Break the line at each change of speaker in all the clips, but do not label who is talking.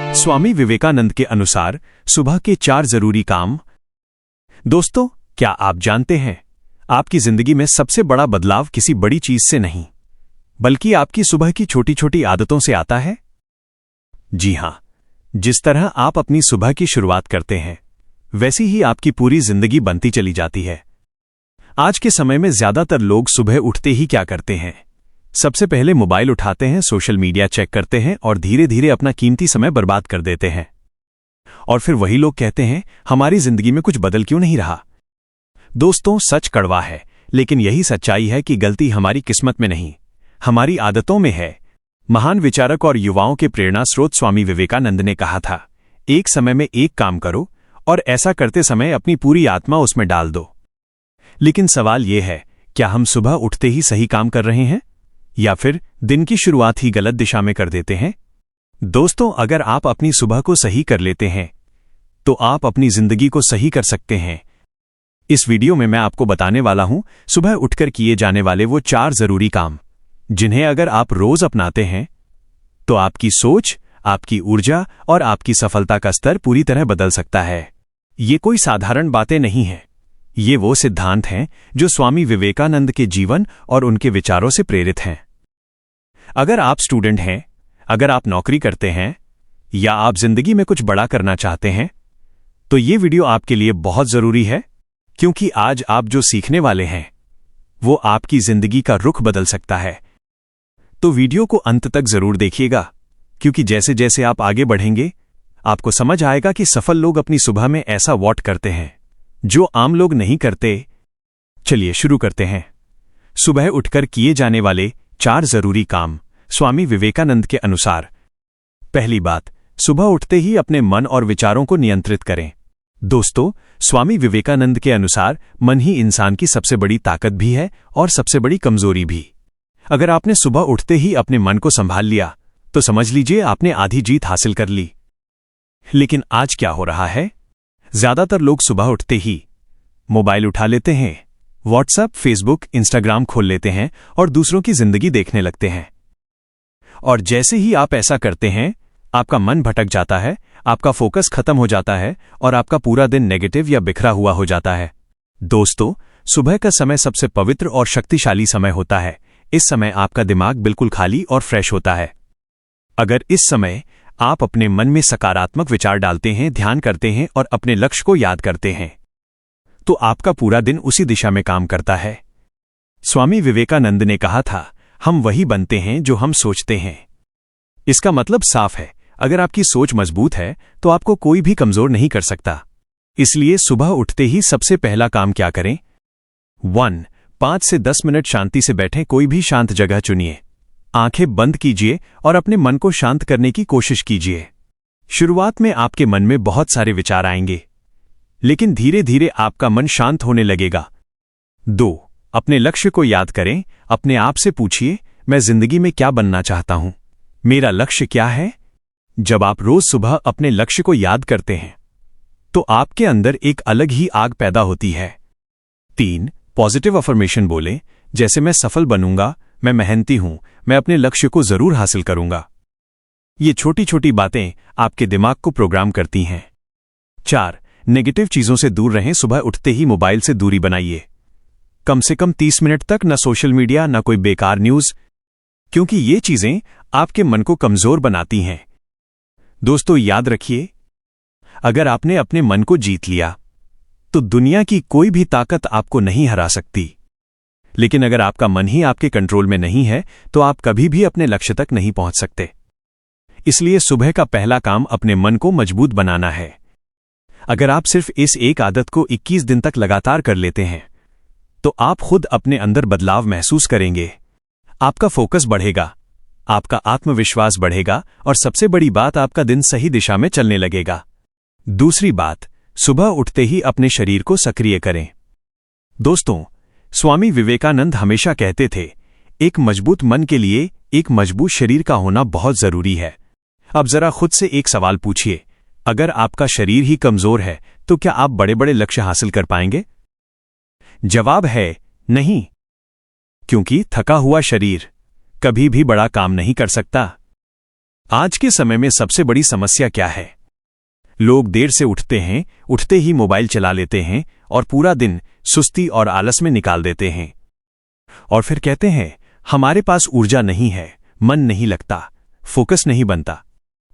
स्वामी विवेकानंद के अनुसार सुबह के 4 जरूरी काम। दोस्तों, क्या आप जानते हैं, आपकी जिंदगी में सबसे बड़ा बदलाव किसी बड़ी चीज से नहीं, बल्कि आपकी सुबह की छोटी छोटी आदतों से आता है। जी हां, जिस तरह आप अपनी सुबह की शुरुआत करते हैं, वैसी ही आपकी पूरी जिंदगी बनती चली जाती है। आज के समय में ज्यादातर लोग सुबह उठते ही क्या करते हैं? सबसे पहले मोबाइल उठाते हैं, सोशल मीडिया चेक करते हैं और धीरे धीरे अपना कीमती समय बर्बाद कर देते हैं। और फिर वही लोग कहते हैं, हमारी जिंदगी में कुछ बदल क्यों नहीं रहा? दोस्तों, सच कड़वा है, लेकिन यही सच्चाई है कि गलती हमारी किस्मत में नहीं, हमारी आदतों में है। महान विचारक और युवाओं के प्रेरणा स्रोत स्वामी विवेकानंद ने कहा था, एक समय में एक काम करो और ऐसा करते समय अपनी पूरी आत्मा उसमें डाल दो। लेकिन सवाल यह है, क्या हम सुबह उठते ही सही काम कर रहे हैं, या फिर दिन की शुरुआत ही गलत दिशा में कर देते हैं? दोस्तों, अगर आप अपनी सुबह को सही कर लेते हैं, तो आप अपनी जिंदगी को सही कर सकते हैं। इस वीडियो में मैं आपको बताने वाला हूं सुबह उठकर किए जाने वाले वो 4 जरूरी काम, जिन्हें अगर आप रोज अपनाते हैं, तो आपकी सोच, आपकी ऊर्जा और आपकी सफलता का स्तर पूरी तरह बदल सकता है। ये कोई साधारण बातें नहीं हैं। ये वो सिद्धांत हैं जो स्वामी विवेकानंद के जीवन और उनके विचारों से प्रेरित हैं। अगर आप स्टूडेंट हैं, अगर आप नौकरी करते हैं, या आप जिंदगी में कुछ बड़ा करना चाहते हैं, तो ये वीडियो आपके लिए बहुत जरूरी है, क्योंकि आज आप जो सीखने वाले हैं, वो आपकी जिंदगी का रुख बदल सकता है। तो वीडियो को अंत तक जरूर देखिएगा, क्योंकि जैसे जैसे आप आगे बढ़ेंगे, आपको समझ आएगा कि सफल लोग अपनी सुबह में ऐसा वॉट करते हैं जो आम लोग नहीं करते। चलिए शुरू करते हैं। सुबह उठकर किए जाने वाले 4 जरूरी काम स्वामी विवेकानंद के अनुसार। पहली बात, सुबह उठते ही अपने मन और विचारों को नियंत्रित करें। दोस्तों, स्वामी विवेकानंद के अनुसार मन ही इंसान की सबसे बड़ी ताकत भी है और सबसे बड़ी कमजोरी भी। अगर आपने सुबह उठते ही अपने मन को संभाल लिया, तो समझ लीजिए आपने आधी जीत हासिल कर ली। लेकिन आज क्या हो रहा है? ज्यादातर लोग सुबह उठते ही मोबाइल उठा लेते हैं, व्हाट्सएप, फेसबुक, इंस्टाग्राम खोल लेते हैं और दूसरों की जिंदगी देखने लगते हैं। और जैसे ही आप ऐसा करते हैं, आपका मन भटक जाता है, आपका फोकस खत्म हो जाता है और आपका पूरा दिन नेगेटिव या बिखरा हुआ हो जाता है। दोस्तों, सुबह का समय सबसे पवित्र और शक्तिशाली समय होता है। इस समय आपका दिमाग बिल्कुल खाली और फ्रेश होता है। अगर इस समय आप अपने मन में सकारात्मक विचार डालते हैं, ध्यान करते हैं और अपने लक्ष्य को याद करते हैं, तो आपका पूरा दिन उसी दिशा में काम करता है। स्वामी विवेकानंद ने कहा था, हम वही बनते हैं जो हम सोचते हैं। इसका मतलब साफ है, अगर आपकी सोच मजबूत है, तो आपको कोई भी कमजोर नहीं कर सकता। इसलिए सुबह उठते ही सबसे पहला काम क्या करें? 1. 5 से 10 मिनट शांति से बैठें। कोई भी शांत जगह चुनिए, आंखें बंद कीजिए और अपने मन को शांत करने की कोशिश कीजिए। शुरुआत में आपके मन में बहुत सारे विचार आएंगे, लेकिन धीरे धीरे आपका मन शांत होने लगेगा। 2. अपने लक्ष्य को याद करें। अपने आप से पूछिए, मैं जिंदगी में क्या बनना चाहता हूं? मेरा लक्ष्य क्या है? जब आप रोज सुबह अपने लक्ष्य को याद करते हैं, तो आपके अंदर एक अलग ही आग पैदा होती है। 3. पॉजिटिव अफर्मेशन बोलें, जैसे मैं सफल बनूंगा, मैं मेहनती हूं, मैं अपने लक्ष्य को जरूर हासिल करूंगा। ये छोटी छोटी बातें आपके दिमाग को प्रोग्राम करती हैं। 4. नेगेटिव चीजों से दूर रहें। सुबह उठते ही मोबाइल से दूरी बनाइए। कम से कम 30 मिनट तक न सोशल मीडिया, न कोई बेकार न्यूज, क्योंकि ये चीजें आपके मन को कमजोर बनाती हैं। दोस्तों, याद रखिए, अगर आपने अपने मन को जीत लिया, तो दुनिया की कोई भी ताकत आपको नहीं हरा सकती। लेकिन अगर आपका मन ही आपके कंट्रोल में नहीं है, तो आप कभी भी अपने लक्ष्य तक नहीं पहुंच सकते। इसलिए सुबह का पहला काम अपने मन को मजबूत बनाना है। अगर आप सिर्फ इस एक आदत को 21 दिन तक लगातार कर लेते हैं, तो आप खुद अपने अंदर बदलाव महसूस करेंगे। आपका फोकस बढ़ेगा, आपका आत्मविश्वास बढ़ेगा और सबसे बड़ी बात, आपका दिन सही दिशा में चलने लगेगा। दूसरी बात, सुबह उठते ही अपने शरीर को सक्रिय करें। दोस्तों, स्वामी विवेकानंद हमेशा कहते थे, एक मजबूत मन के लिए एक मजबूत शरीर का होना बहुत जरूरी है। अब जरा खुद से एक सवाल पूछिए, अगर आपका शरीर ही कमजोर है, तो क्या आप बड़े बड़े लक्ष्य हासिल कर पाएंगे? जवाब है नहीं, क्योंकि थका हुआ शरीर कभी भी बड़ा काम नहीं कर सकता। आज के समय में सबसे बड़ी समस्या क्या है? लोग देर से उठते हैं, उठते ही मोबाइल चला लेते हैं और पूरा दिन सुस्ती और आलस में निकाल देते हैं। और फिर कहते हैं, हमारे पास ऊर्जा नहीं है, मन नहीं लगता, फोकस नहीं बनता।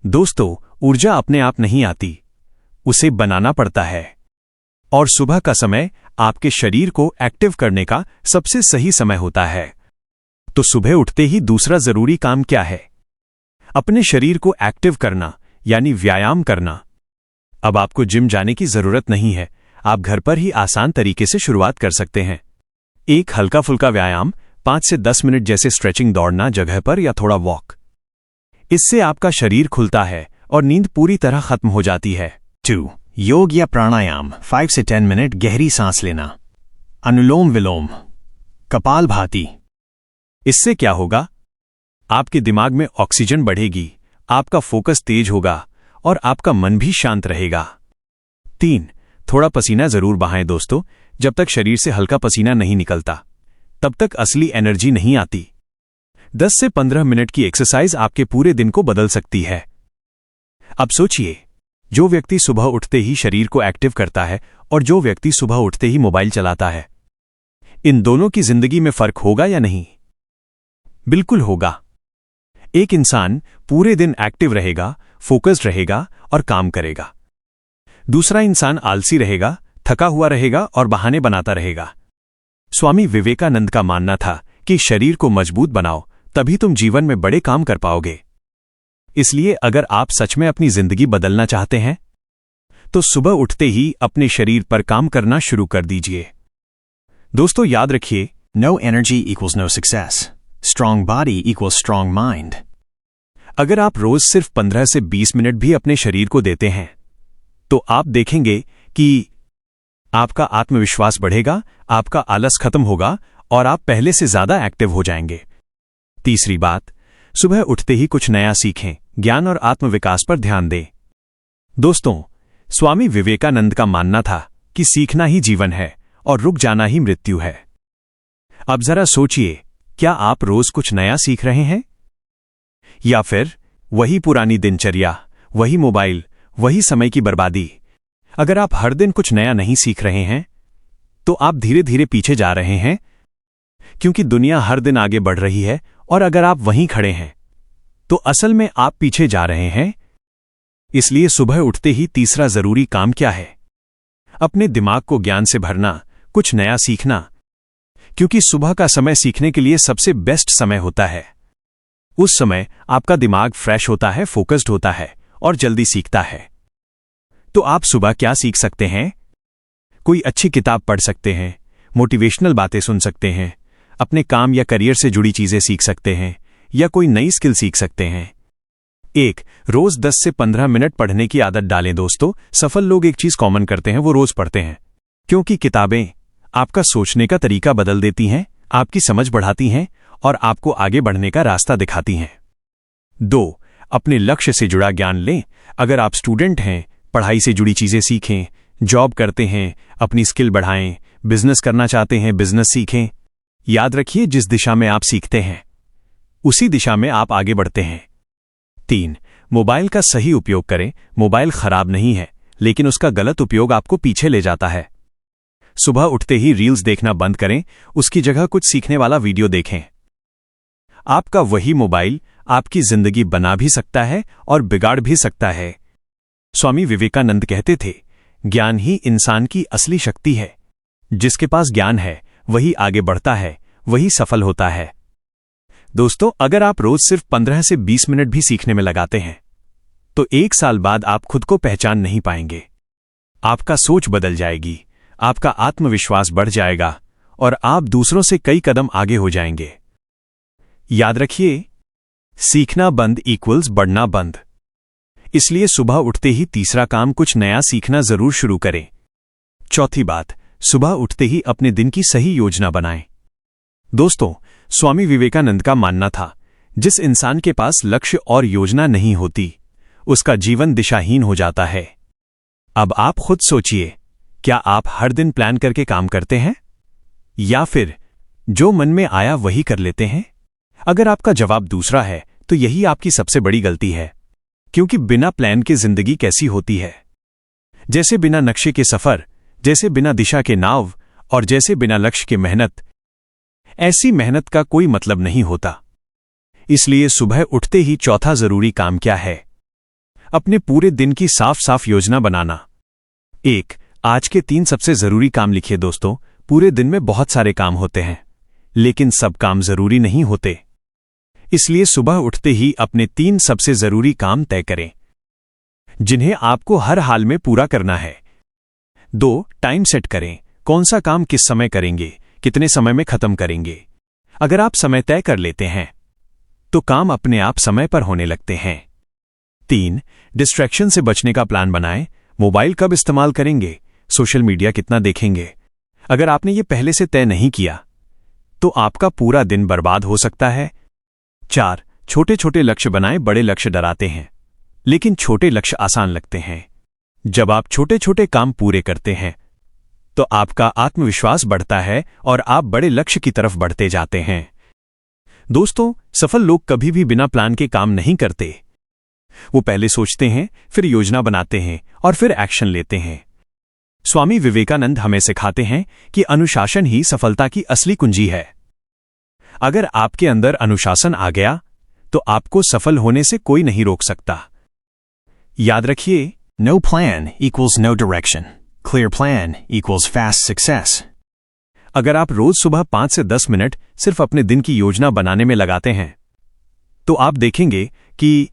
दोस्तों, ऊर्जा अपने आप नहीं आती, उसे बनाना पड़ता है। और सुबह का समय आपके शरीर को एक्टिव करने का सबसे सही समय होता है। तो सुबह उठते ही दूसरा जरूरी काम क्या है? अपने शरीर को एक्टिव करना, यानी व्यायाम करना। अब आपको जिम जाने की जरूरत नहीं है, आप घर पर ही आसान तरीके से शुरुआत कर सकते हैं। एक हल्का फुल्का व्यायाम 5 से 10 मिनट, जैसे स्ट्रेचिंग, दौड़ना जगह पर या थोड़ा वॉक। इससे आपका शरीर खुलता है और नींद पूरी तरह खत्म हो जाती है। 2. योग या प्राणायाम 5 से 10 मिनट गहरी सांस लेना, अनुलोम विलोम, कपालभाति। इससे क्या होगा? आपके दिमाग में ऑक्सीजन बढ़ेगी, आपका फोकस तेज होगा और आपका मन भी शांत रहेगा। 3. थोड़ा पसीना जरूर बहाएं दोस्तों, जब तक शरीर से हल्का पसीना नहीं निकलता तब तक असली एनर्जी नहीं आती। 10 से 15 मिनट की एक्सरसाइज आपके पूरे दिन को बदल सकती है। अब सोचिए, जो व्यक्ति सुबह उठते ही शरीर को एक्टिव करता है और जो व्यक्ति सुबह उठते ही मोबाइल चलाता है, इन दोनों की जिंदगी में फर्क होगा या नहीं? बिल्कुल होगा। एक इंसान पूरे दिन एक्टिव रहेगा, फोकस्ड रहेगा और काम करेगा। दूसरा इंसान आलसी रहेगा, थका हुआ रहेगा और बहाने बनाता रहेगा। स्वामी विवेकानंद का मानना था कि शरीर को मजबूत बनाओ, तभी तुम जीवन में बड़े काम कर पाओगे। इसलिए अगर आप सच में अपनी जिंदगी बदलना चाहते हैं तो सुबह उठते ही अपने शरीर पर काम करना शुरू कर दीजिए। दोस्तों, याद रखिए, no energy equals no success, strong body equals strong mind. अगर आप रोज सिर्फ 15 से 20 मिनट भी अपने शरीर को देते हैं तो आप देखेंगे कि आपका आत्मविश्वास बढ़ेगा, आपका आलस खत्म होगा और आप पहले से ज्यादा एक्टिव हो जाएंगे। तीसरी बात, सुबह उठते ही कुछ नया सीखें, ज्ञान और आत्मविकास पर ध्यान दें। दोस्तों, स्वामी विवेकानंद का मानना था कि सीखना ही जीवन है और रुक जाना ही मृत्यु है। अब जरा सोचिए, क्या आप रोज कुछ नया सीख रहे हैं? या फिर वही पुरानी दिनचर्या, वही मोबाइल, वही समय की बर्बादी? अगर आप हर दिन कुछ नया नहीं सीख रहे हैं तो आप धीरे धीरे पीछे जा रहे हैं, क्योंकि दुनिया हर दिन आगे बढ़ रही है और अगर आप वहीं खड़े हैं तो असल में आप पीछे जा रहे हैं। इसलिए सुबह उठते ही तीसरा जरूरी काम क्या है? अपने दिमाग को ज्ञान से भरना, कुछ नया सीखना, क्योंकि सुबह का समय सीखने के लिए सबसे बेस्ट समय होता है। उस समय आपका दिमाग फ्रेश होता है, फोकस्ड होता है और जल्दी सीखता है। तो आप सुबह क्या सीख सकते हैं? कोई अच्छी किताब पढ़ सकते हैं, मोटिवेशनल बातें सुन सकते हैं, अपने काम या करियर से जुड़ी चीजें सीख सकते हैं या कोई नई स्किल सीख सकते हैं। रोज 10 से 15 मिनट पढ़ने की आदत डालें दोस्तों। सफल लोग एक चीज कॉमन करते हैं, वो रोज पढ़ते हैं, क्योंकि किताबें आपका सोचने का तरीका बदल देती हैं, आपकी समझ बढ़ाती हैं और आपको आगे बढ़ने का रास्ता दिखाती हैं। 2. अपने लक्ष्य से जुड़ा ज्ञान लें। अगर आप स्टूडेंट हैं, पढ़ाई से जुड़ी चीजें सीखें, जॉब करते हैं, अपनी स्किल बढ़ाएं, बिजनेस करना चाहते हैं, बिजनेस सीखें। याद रखिए, जिस दिशा में आप सीखते हैं उसी दिशा में आप आगे बढ़ते हैं। 3. मोबाइल का सही उपयोग करें। मोबाइल खराब नहीं है, लेकिन उसका गलत उपयोग आपको पीछे ले जाता है। सुबह उठते ही रील्स देखना बंद करें, उसकी जगह कुछ सीखने वाला वीडियो देखें। आपका वही मोबाइल आपकी जिंदगी बना भी सकता है और बिगाड़ भी सकता है। स्वामी विवेकानंद कहते थे, ज्ञान ही इंसान की असली शक्ति है। जिसके पास ज्ञान है वही आगे बढ़ता है, वही सफल होता है। दोस्तों, अगर आप रोज सिर्फ 15 से 20 मिनट भी सीखने में लगाते हैं तो 1 साल बाद आप खुद को पहचान नहीं पाएंगे। आपका सोच बदल जाएगी, आपका आत्मविश्वास बढ़ जाएगा और आप दूसरों से कई कदम आगे हो जाएंगे। याद रखिए, सीखना बंद इक्वल्स बढ़ना बंद। इसलिए सुबह उठते ही तीसरा काम, कुछ नया सीखना जरूर शुरू करें। चौथी बात, सुबह उठते ही अपने दिन की सही योजना बनाएं। दोस्तों, स्वामी विवेकानंद का मानना था, जिस इंसान के पास लक्ष्य और योजना नहीं होती उसका जीवन दिशाहीन हो जाता है। अब आप खुद सोचिए, क्या आप हर दिन प्लान करके काम करते हैं या फिर जो मन में आया वही कर लेते हैं? अगर आपका जवाब दूसरा है तो यही आपकी सबसे बड़ी गलती है। क्योंकि बिना प्लान के जिंदगी कैसी होती है? जैसे बिना नक्शे के सफर, जैसे बिना दिशा के नाव, और जैसे बिना लक्ष्य के मेहनत। ऐसी मेहनत का कोई मतलब नहीं होता। इसलिए सुबह उठते ही चौथा जरूरी काम क्या है? अपने पूरे दिन की साफ साफ योजना बनाना। 1. आज के 3 सबसे जरूरी काम लिखिए। दोस्तों, पूरे दिन में बहुत सारे काम होते हैं, लेकिन सब काम जरूरी नहीं होते। इसलिए सुबह उठते ही अपने 3 सबसे जरूरी काम तय करें, जिन्हें आपको हर हाल में पूरा करना है। 2. टाइम सेट करें। कौन सा काम किस समय करेंगे, कितने समय में खत्म करेंगे। अगर आप समय तय कर लेते हैं तो काम अपने आप समय पर होने लगते हैं। 3. डिस्ट्रैक्शन से बचने का प्लान बनाएं। मोबाइल कब इस्तेमाल करेंगे, सोशल मीडिया कितना देखेंगे। अगर आपने ये पहले से तय नहीं किया तो आपका पूरा दिन बर्बाद हो सकता है। 4. छोटे छोटे लक्ष्य बनाएं। बड़े लक्ष्य डराते हैं, लेकिन छोटे लक्ष्य आसान लगते हैं। जब आप छोटे छोटे काम पूरे करते हैं तो आपका आत्मविश्वास बढ़ता है और आप बड़े लक्ष्य की तरफ बढ़ते जाते हैं। दोस्तों, सफल लोग कभी भी बिना प्लान के काम नहीं करते। वो पहले सोचते हैं, फिर योजना बनाते हैं और फिर एक्शन लेते हैं। स्वामी विवेकानंद हमें सिखाते हैं कि अनुशासन ही सफलता की असली कुंजी है। अगर आपके अंदर अनुशासन आ गया तो आपको सफल होने से कोई नहीं रोक सकता। याद रखिए,
No plan equals no direction. Clear plan equals fast success.
अगर आप रोज सुबह 5 से 10 मिनट सिर्फ अपने दिन की योजना बनाने में लगाते हैं तो आप देखेंगे कि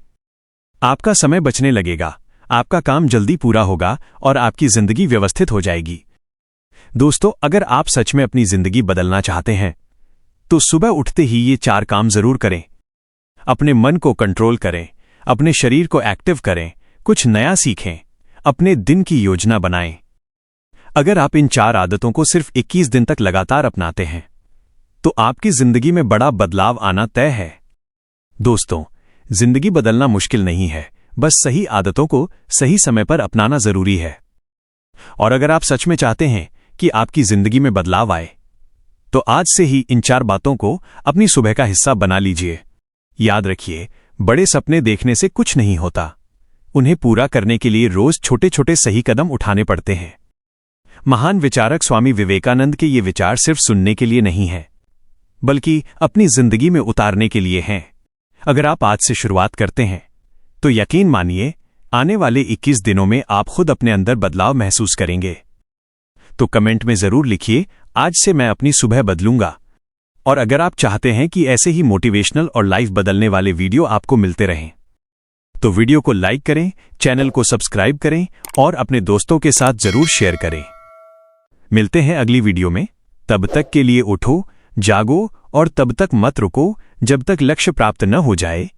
आपका समय बचने लगेगा, आपका काम जल्दी पूरा होगा और आपकी जिंदगी व्यवस्थित हो जाएगी। दोस्तों, अगर आप सच में अपनी जिंदगी बदलना चाहते हैं तो सुबह उठते ही ये 4 काम जरूर करें। अपने मन को कंट्रोल करें, अपने शरीर को एक्टिव करें, कुछ नया सीखें, अपने दिन की योजना बनाएं। अगर आप इन 4 आदतों को सिर्फ 21 दिन तक लगातार अपनाते हैं तो आपकी जिंदगी में बड़ा बदलाव आना तय है। दोस्तों, जिंदगी बदलना मुश्किल नहीं है, बस सही आदतों को सही समय पर अपनाना जरूरी है। और अगर आप सच में चाहते हैं कि आपकी जिंदगी में बदलाव आए तो आज से ही इन 4 बातों को अपनी सुबह का हिस्सा बना लीजिए। याद रखिए, बड़े सपने देखने से कुछ नहीं होता, उन्हें पूरा करने के लिए रोज छोटे छोटे सही कदम उठाने पड़ते हैं। महान विचारक स्वामी विवेकानंद के ये विचार सिर्फ सुनने के लिए नहीं है, बल्कि अपनी जिंदगी में उतारने के लिए हैं। अगर आप आज से शुरुआत करते हैं तो यकीन मानिए, आने वाले 21 दिनों में आप खुद अपने अंदर बदलाव महसूस करेंगे। तो कमेंट में जरूर लिखिए, आज से मैं अपनी सुबह बदलूंगा। और अगर आप चाहते हैं कि ऐसे ही मोटिवेशनल और लाइफ बदलने वाले वीडियो आपको मिलते रहें तो वीडियो को लाइक करें, चैनल को सब्सक्राइब करें और अपने दोस्तों के साथ जरूर शेयर करें। मिलते हैं अगली वीडियो में। तब तक के लिए उठो, जागो और तब तक मत रुको जब तक लक्ष्य प्राप्त न हो जाए।